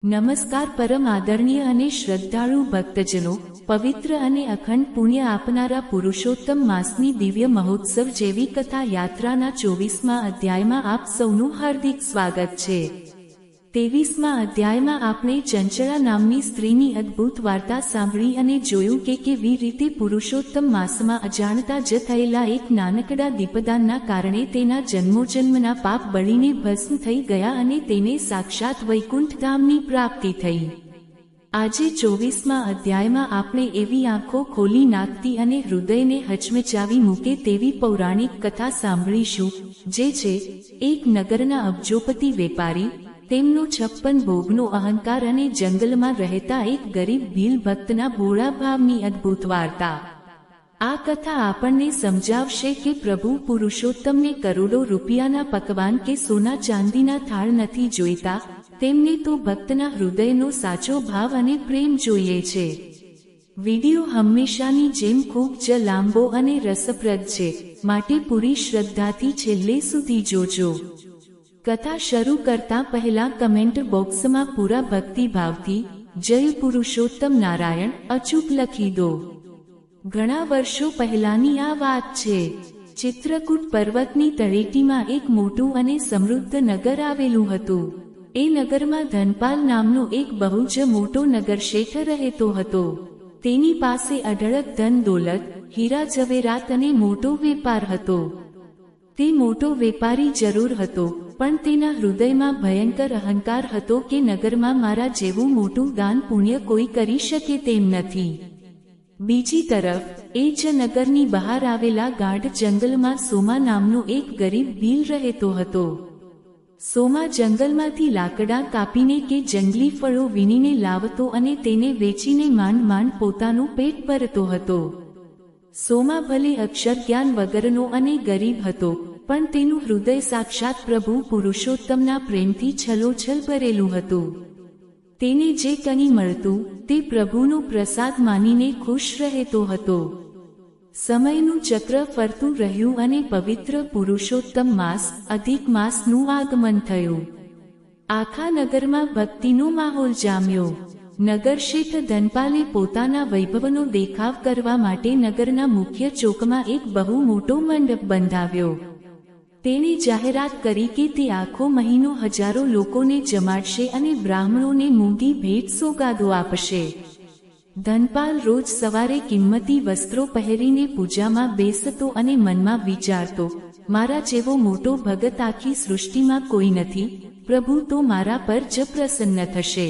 નમસ્કાર પરમ આદરણીય અને શ્રદ્ધાળુ ભક્તજનો, પવિત્ર અને અખંડ પુણ્ય આપનારા પુરુષોત્તમ માસની દિવ્ય મહોત્સવ જેવી કથા યાત્રાના 24મા અધ્યાયમાં આપ સૌનું હાર્દિક સ્વાગત છે। 23મા અધ્યાયમાં આપણે ચંચળા નામની સ્ત્રીની અદ્ભુત વાર્તા સાંભળી અને જોયું કે કેવી રીતે પુરુષોત્તમ માસમાં અજાણતા જ થયેલા એક નાનકડા દીપદાનના કારણે તેના જન્મોજન્મના પાપ બળીને ભસ્મ થઈ ગયા અને તેને સાક્ષાત વૈકુંઠ ધામની પ્રાપ્તિ થઈ। આજે 24મા અધ્યાયમાં આપણે એવી આંખો ખોલી નાખતી અને હૃદયને હચમચાવી મૂકે તેવી પૌરાણિક કથા સાંભળીશું, જે છે એક નગરના અબજોપતિ વેપારી, તેમનો 56 ભોગનો અહંકાર અને જંગલમાં રહેતા એક ગરીબ ભીલ ભક્તના ભોળા ભાવની અદ્ભુત વાર્તા। આ કથા આપણને સમજાવશે કે પ્રભુ પુરુષોત્તમને કરોડો રૂપિયાના પકવાન કે સોના ચાંદીના થાળ નથી જોઈતા, તેમને તો ભક્તના હૃદયનો સાચો ભાવ અને પ્રેમ જોઈએ છે। વિડિયો હંમેશાની જેમ ખૂબ જ લાંબો અને રસપ્રદ છે, માટે પૂરી શ્રદ્ધાથી છેલ્લે સુધી જોજો। કથા શરૂ કરતા પહેલા કમેન્ટ બોક્સમાં પૂરા ભક્તિભાવથી જય પુરુષોત્તમ નારાયણ અચૂક લખી દો। ઘણા વર્ષો પહેલાની આ વાત છે। ચિત્રકૂટ પર્વતની તળેટીમાં એક મોટું અને સમૃદ્ધ નગર આવેલું હતું। એ નગરમાં ધનપાલ નામનો એક બહુ જ મોટો નગરશેઠ રહેતો હતો। તેની પાસે અઢળક ધન દોલત, હીરા જવેરાત અને મોટો વેપાર હતો। તે મોટો વેપારી જરૂર હતો, પણ તેના હૃદયમાં ભયંકર અહંકાર હતો કે નગરમાં મારા જેવું મોટું દાન પુણ્ય કોઈ કરી શકે તેમ નથી। બીજી તરફ એ જ નગરની બહાર આવેલા ગાઢ જંગલમાં સોમા નામનો એક ગરીબ ભીલ રહેતો હતો। સોમા જંગલમાંથી લાકડા કાપીને કે જંગલી ફળો વીણીને લાવતો અને તેને વેચીને માંડ પોતાનું પેટ ભરતો હતો। સોમા ભલે અક્ષર જ્ઞાન વગરનો અને ગરીબ હતો, પણ તેનું હૃદય સાક્ષાત પ્રભુ પુરુષોત્તમના પ્રેમથી છલોછલ ભરેલું હતું। તેને જે કંઈ મળતું તે પ્રભુનો પ્રસાદ માનીને ખુશ રહેતો હતો। સમયનું ચક્ર ફરતું રહ્યું અને પવિત્ર પુરુષોત્તમ માસ અધિક માસનું આગમન થયું। આખા નગરમાં ભક્તિનો માહોલ જામ્યો। નગરશેઠ ધનપાલે પોતાના વૈભવનો દેખાવ કરવા માટે નગરના મુખ્ય ચોકમાં એક બહુ મોટો મંડપ બંધાવ્યો। તેણે જાહેરાત કરી કે તે આખો મહિનો હજારો લોકોને જમાડશે અને બ્રાહ્મણોને મૂંગી ભેટ સોગાદો આપશે। ધનપાલ રોજ સવારે કિંમતી વસ્ત્રો પહેરીને પૂજામાં બેસતો અને મનમાં વિચારતો, મારા જેવો મોટો ભગત આખી સૃષ્ટિમાં કોઈ નથી, પ્રભુ તો મારા પર જ પ્રસન્ન થશે।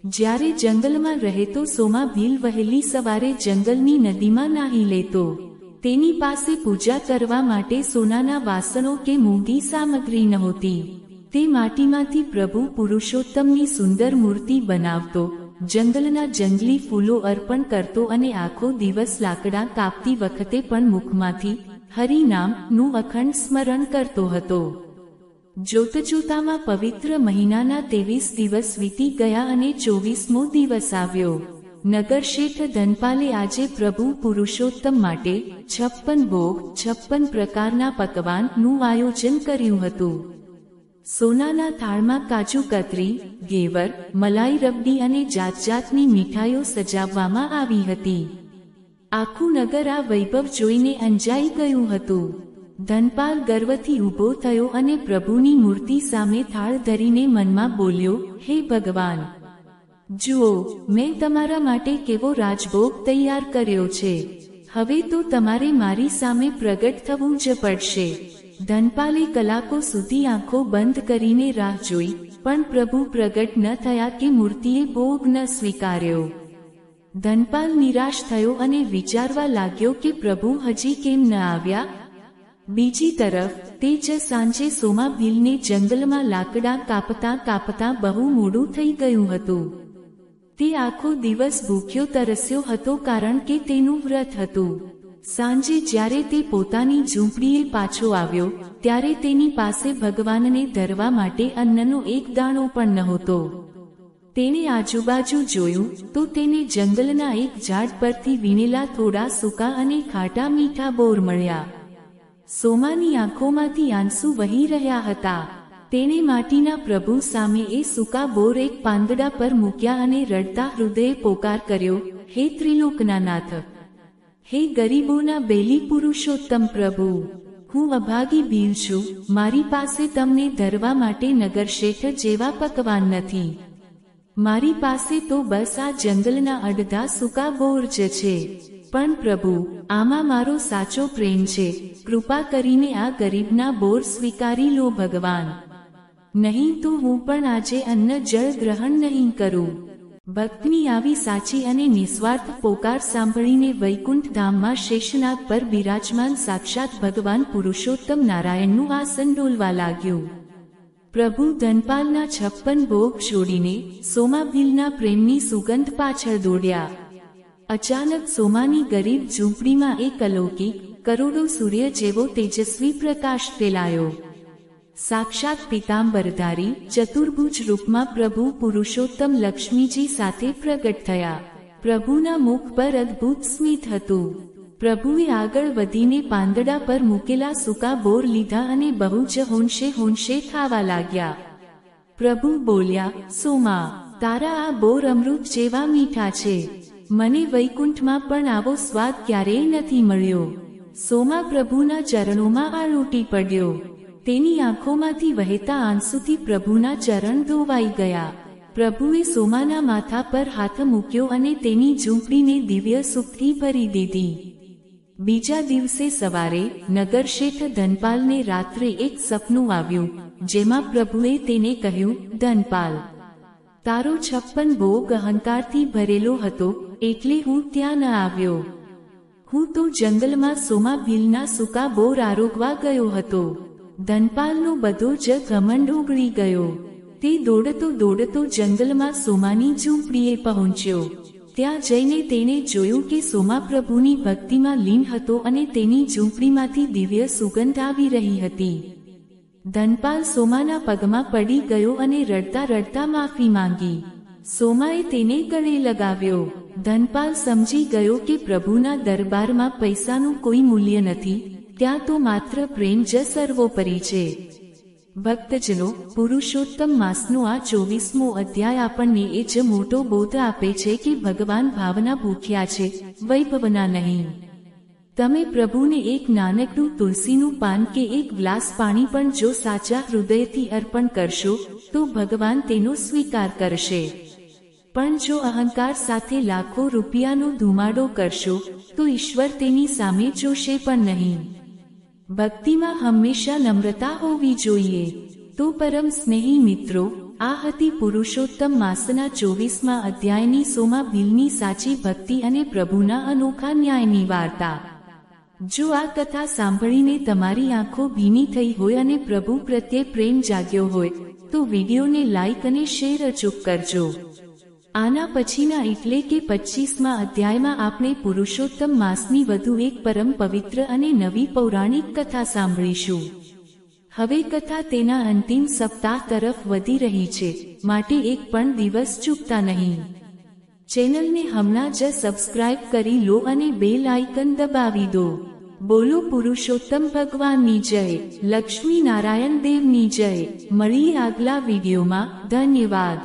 જ્યારે જંગલમાં રહેતો સોમા ભીલ વહેલી સવારે જંગલની નદીમાં નાહી લેતો। તેની પાસે પૂજા કરવા માટે સોનાના વાસણો કે મૂંગી સામગ્રી નહોતી। તે માટીમાંથી પ્રભુ પુરુષોત્તમની સુંદર મૂર્તિ બનાવતો, જંગલના જંગલી ફૂલો અર્પણ કરતો અને આખો દિવસ લાકડા કાપતી વખતે પણ મુખમાંથી હરિનામનું અખંડ સ્મરણ કરતો હતો। જોતજોતામાં પવિત્ર મહિનાના 23 દિવસ વીતી ગયા અને 24મો દિવસ આવ્યો। નગરશેઠ ધનપાલે આજે પ્રભુ પુરુષોત્તમ માટે 56 ભોગ 56 પ્રકારના પકવાનનું આયોજન કર્યું હતું। સોનાના થાળમાં કાજુ કતરી, ઘેવર, મલાઈ રબડી અને જાતજાતની મીઠાઈઓ સજાવવામાં આવી હતી। આખું નગર આ વૈભવ જોઈને અંજાઈ ગયું હતું। ધનપાલ ગર્વથી ઊભો થયો અને પ્રભુની મૂર્તિ સામે થાળ ધરીને મનમાં બોલ્યો, હે ભગવાન, જુઓ, મેં તમારા માટે કેવો રાજભોગ તૈયાર કર્યો છે। હવે તો તમારે મારી સામે પ્રગટ થવું જ પડશે। ધનપાલે કલાકો સુધી આંખો બંધ કરીને રાહ જોઈ, પણ પ્રભુ પ્રગટ ન થયા કે મૂર્તિએ ભોગ ન સ્વીકાર્યો। ધનપાલ નિરાશ થયો અને વિચારવા લાગ્યો કે પ્રભુ હજી કેમ ન આવ્યા। બીજી તરફ તે જ સાંજે સોમા ભીલને જંગલમાં લાકડા કાપતા બહુ મોડું થઈ ગયું હતું। તે આખો દિવસ ભૂખ્યો તરસ્યો હતો કારણ કે તેનું વ્રત હતું। સાંજે જ્યારે તે પોતાની ઝૂંપડીએ પાછો આવ્યો, ત્યારે તેની પાસે ભગવાનને ધરવા માટે અન્નનો એક દાણો પણ નહોતો। તેણે આજુબાજુ જોયું તો તેને જંગલના એક ઝાડ પરથી વીણેલા થોડા સૂકા અને ખાટા મીઠા બોર મળ્યા। સોમાની આંખોમાંથી આંસુ વહી રહ્યા હતા। તેણે માટીના પ્રભુ સામે એ સૂકા બોર એક પાંદડા પર મૂક્યા અને રડતા હૃદયે પોકાર કર્યો, હે ત્રિલોકના નાથ, હે ગરીબોના બેલી પુરુષોત્તમ પ્રભુ, હું અભાગી ભીલ છું, મારી પાસે તમને ધરવા માટે નગરશેઠ જેવા પકવાન નથી. મારી પાસે તો બસ આ જંગલના અડધા સૂકા બોર જ છે. પણ પ્રભુ, આમાં મારો સાચો પ્રેમ છે, કૃપા કરીને આ ગરીબના બોર સ્વીકારી લો ભગવાન. નહીં તો હું પણ આજે અન્ન જળ ગ્રહણ નહીં કરું. ભક્તની આવી સાચી અને નિસ્વાર્થ પોકાર સાંભળીને વૈકુંઠ ધામમાં શેષનાગ પર બિરાજમાન સાક્ષાત ભગવાન પુરુષોત્તમ નારાયણનું આસન ડોલવા લાગ્યું. પ્રભુ ધનપાલના 56 ભોગ છોડીને સોમાભીલના પ્રેમની સુગંધ પાછળ દોડ્યા. અચાનક સોમાની ગરીબ ઝૂંપડીમાં એક અલૌકિક, કરોડો સૂર્ય જેવો તેજસ્વી પ્રકાશ ફેલાયો. સાક્ષાત પીતાંબરધારી ચતુર્ભુજ રૂપમાં પ્રભુ પુરુષોત્તમ લક્ષ્મીજી સાથે પ્રગટ થયા. પ્રભુના મુખ પર અદ્ભુત સ્મિત હતું. પ્રભુએ આગળ વધીને પાંદડા પર મૂકેલા સૂકા બોર લીધા અને બહુ જ હોંશે હોંશે ખાવા લાગ્યા. પ્રભુ બોલ્યા, સોમા, તારા આ બોર અમૃત જેવા મીઠા છે. મને વૈકુંઠમાં પણ આવો સ્વાદ ક્યારેય નથી મળ્યો. સોમા પ્રભુના ચરણોમાં આળૂટી પડ્યો. તેની આંખોમાંથી વહેતા આંસુથી પ્રભુના ચરણ ધોવાઈ ગયા. પ્રભુએ સોમાના માથા પર હાથ મૂક્યો અને તેની ઝૂંપડીને દિવ્ય સુખથી ભરી દીધી. બીજા દિવસે સવારે નગરશેઠ ધનપાલને રાત્રે એક સપનું આવ્યું, જેમાં પ્રભુએ તેને કહ્યું, ધનપાલ, તારો 56 ભોગ અહંકારથી ભરેલો હતો, એટલે હું ત્યાં ન આવ્યો. હું તો જંગલમાં સોમાભીલના સૂકા બોર આરોગવા ગયો હતો. ધનપાલનો બધો જ ઘમંડ ઉગળી ગયો. તે દોડતો દોડતો જંગલમાં સોમાની ઝૂંપડીએ પહોંચ્યો. ત્યાં જઈને તેણે જોયું કે સોમા પ્રભુની ભક્તિમાં લીન હતો અને તેની ઝૂંપડીમાંથી દિવ્ય સુગંધ આવી રહી હતી. ધનપાલ સોમાના પગમાં પડી ગયો અને રડતા રડતા માફી માંગી. સોમાએ તેને ગળે લગાવ્યો. ધનપાલ સમજી ગયો કે પ્રભુના દરબારમાં પૈસાનું કોઈ મૂલ્ય નથી, ત્યાં તો માત્ર પ્રેમ જ સર્વોપરી છે. ભક્તજનો, પુરુષોત્તમ માસનો આ 24મો અધ્યાય આપણને એ જ મોટો બોધ આપે છે કે ભગવાન ભાવના ભૂખ્યા છે, વૈભવના નહીં. તમે પ્રભુને એક નાનકડું તુલસીનું પાન કે એક ગ્લાસ પાણી પણ જો સાચા હૃદયથી અર્પણ કરશો તો ભગવાન તેનો સ્વીકાર કરશે. પણ જો અહંકાર સાથે લાખો રૂપિયાનો ધુમાડો કરશો તો ઈશ્વર તેની સામે જોશે પણ નહીં. ભક્તિમાં હંમેશા નમ્રતા હોવી જોઈએ. તો પરમ સ્નેહી મિત્રો, આ હતી પુરુષોત્તમ માસના 24મા અધ્યાયની સોમાભીલની સાચી ભક્તિ અને પ્રભુના અનોખા ન્યાયની વાર્તા. જો આ કથા સાંભળીને તમારી આંખો ભીની થઈ હોય અને પ્રભુ પ્રત્યે પ્રેમ જાગ્યો હોય તો વિડીયોને લાઇક અને શેર અચૂક કરજો. આના પછીના એટલે કે 25મા અધ્યાયમાં આપણે પુરુષોત્તમ માસની વધુ એક પરમ પવિત્ર અને નવી પૌરાણિક કથા સાંભળીશું. હવે કથા તેના અંતિમ સપ્તાહ તરફ વધી રહી છે, માટે એક પણ દિવસ ચૂકતા નહીં. ચેનલને હમણાં જ સબસ્ક્રાઇબ કરી લો અને બેલ આઇકન દબાવી દો. બોલો પુરુષોત્તમ ભગવાનની જય, લક્ષ્મી નારાયણ દેવની જય. મળીએ આગલા વિડીયોમાં. ધન્યવાદ.